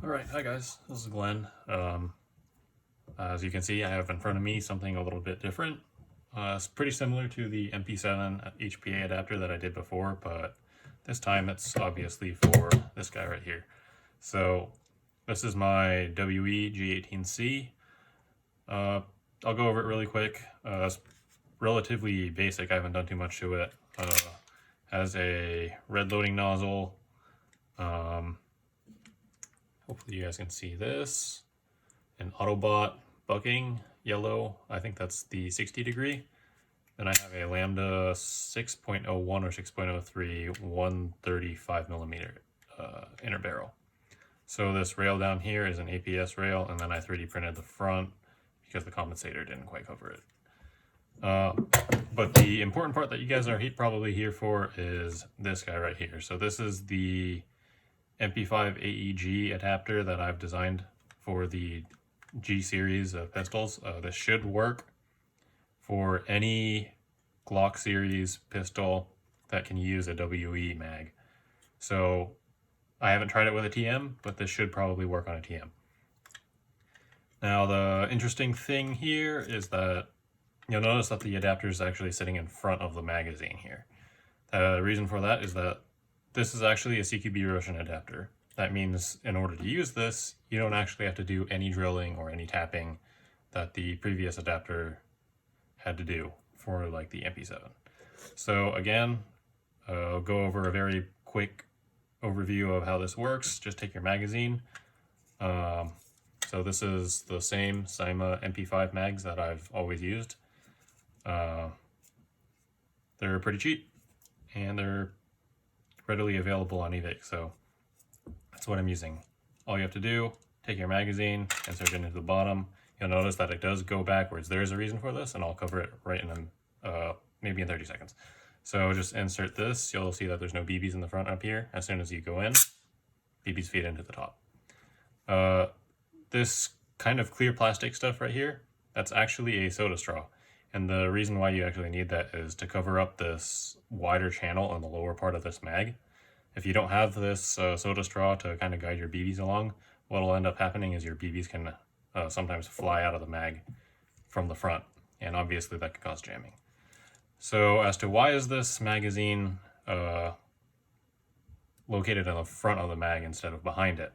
Alright, hi guys, this is Glenn. As you can see, I have in front of me something a little bit different. It's pretty similar to the MP7 HPA adapter that I did before, but this time it's obviously for this guy right here. So this is my WE G18C. I'll go over it really quick. It's relatively basic, I haven't done too much to it. Has a red loading nozzle. Hopefully you guys can see this. An Autobot bucking, yellow. I think that's the 60 degree. Then I have a Lambda 6.01 or 6.03 135 millimeter inner barrel. So this rail down here is an APS rail, and then I 3D printed the front because the compensator didn't quite cover it. But the important part that you guys are probably here for is this guy right here. So this is the MP5 AEG adapter that I've designed for the G series of pistols. This should work for any Glock series pistol that can use a WE mag. So I haven't tried it with a TM, but this should probably work on a TM. Now the interesting thing here is that you'll notice that the adapter is actually sitting in front of the magazine here. The reason for that is that this is actually a CQB Roshan adapter. That means in order to use this, you don't actually have to do any drilling or any tapping that the previous adapter had to do for like the MP7. So again, I'll go over a very quick overview of how this works. Just take your magazine. So this is the same Cyma MP5 mags that I've always used. They're pretty cheap and they're readily available on eBay, so that's what I'm using. All you have to do, take your magazine, insert it into the bottom. You'll notice that it does go backwards. There's a reason for this, and I'll cover it right in maybe in 30 seconds. So just insert this. You'll see that there's no BBs in the front up here. As soon as you go in, BBs feed into the top. This kind of clear plastic stuff right here, that's actually a soda straw. And the reason why you actually need that is to cover up this wider channel on the lower part of this mag. If you don't have this soda straw to kind of guide your BBs along, what will end up happening is your BBs can sometimes fly out of the mag from the front, and obviously that can cause jamming. So as to why is this magazine located in the front of the mag instead of behind it,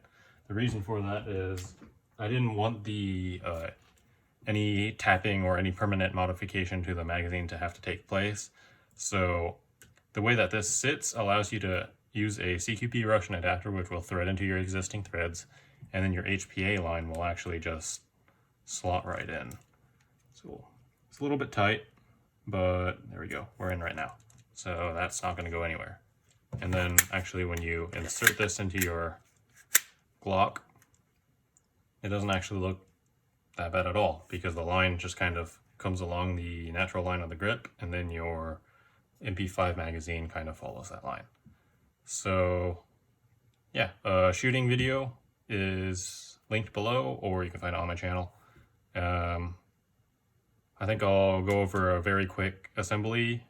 the reason for that is I didn't want the any tapping or any permanent modification to the magazine to have to take place. So the way that this sits allows you to use a CQB Roshan adapter, which will thread into your existing threads, and then your HPA line will actually just slot right in. So it's a little bit tight, but there we go, we're in right now. So that's not going to go anywhere. And then actually when you insert this into your Glock, it doesn't actually look that bad at all, because the line just kind of comes along the natural line of the grip, and then your MP5 magazine kind of follows that line. So yeah, shooting video is linked below, or you can find it on my channel. I think I'll go over a very quick assembly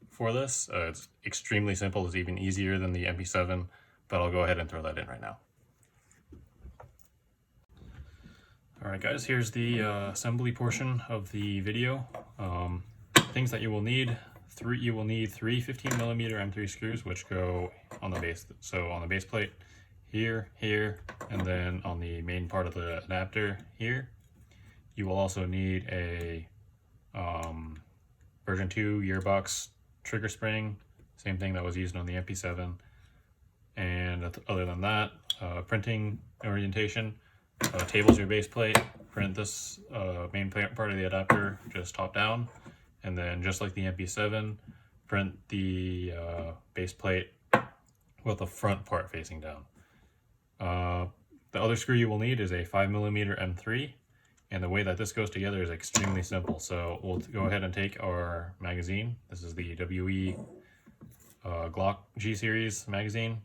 for this. It's extremely simple. It's even easier than the MP7, but I'll go ahead and throw that in right now. Alright guys, here's the assembly portion of the video. Things that you will need. You will need three 15mm M3 screws, which go on the base. So on the base plate here, here, and then on the main part of the adapter here. You will also need a version 2 gearbox trigger spring, same thing that was used on the MP7. And other than that, printing orientation. Table's your base plate. Print this main part of the adapter just top down, and then just like the MP7, print the base plate with the front part facing down. The other screw you will need is a 5mm M3, and the way that this goes together is extremely simple. So we'll go ahead and take our magazine. This is the WE Glock G series magazine.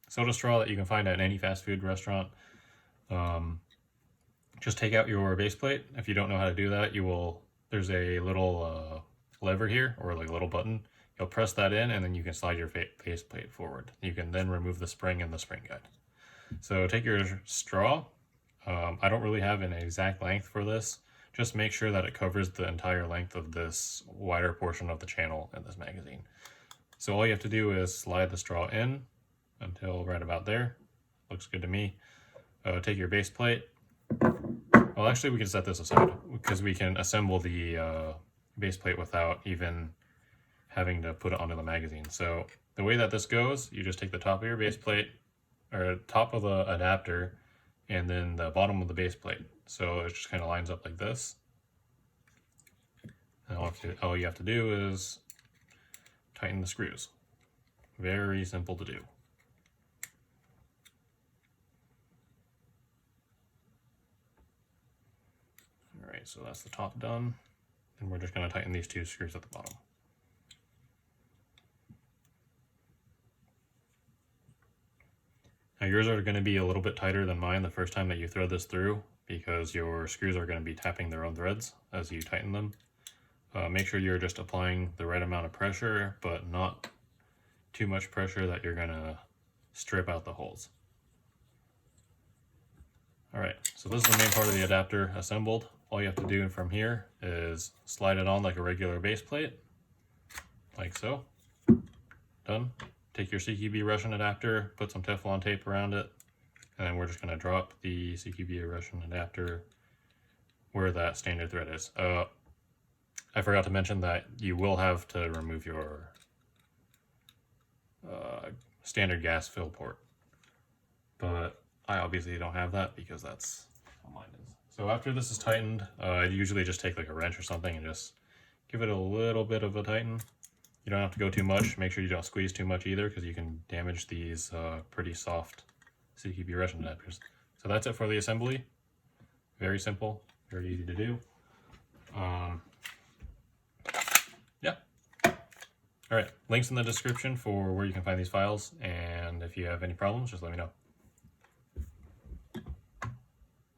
Soda straw that you can find at any fast food restaurant. Just take out your base plate. If you don't know how to do that, there's a little lever here, or like a little button. You'll press that in, and then you can slide your base plate forward. You can then remove the spring and the spring guide. So take your straw. I don't really have an exact length for this. Just make sure that it covers the entire length of this wider portion of the channel in this magazine. So all you have to do is slide the straw in until right about there. Looks good to me. Take your base plate. Well, actually we can set this aside because we can assemble the base plate without even having to put it onto the magazine. So the way that this goes, you just take the top of your base plate, or top of the adapter, and then the bottom of the base plate. So it just kind of lines up like this. And all you have to do is tighten the screws. Very simple to do. All right, so that's the top done. And we're just going to tighten these two screws at the bottom. Now yours are going to be a little bit tighter than mine the first time that you thread this through, because your screws are going to be tapping their own threads as you tighten them. Make sure you're just applying the right amount of pressure, but not too much pressure that you're going to strip out the holes. Alright, so this is the main part of the adapter assembled. All you have to do from here is slide it on like a regular base plate, like so. Done. Take your CQB Russian adapter, put some Teflon tape around it, and then we're just going to drop the CQB Russian adapter where that standard thread is. I forgot to mention that you will have to remove your standard gas fill port, but I obviously don't have that because that's how mine is. So after this is tightened, I usually just take like a wrench or something and just give it a little bit of a tighten. You don't have to go too much. Make sure you don't squeeze too much either, because you can damage these pretty soft CQB Russian adapters. So that's it for the assembly. Very simple, very easy to do. Yeah. All right, links in the description for where you can find these files, and if you have any problems, just let me know.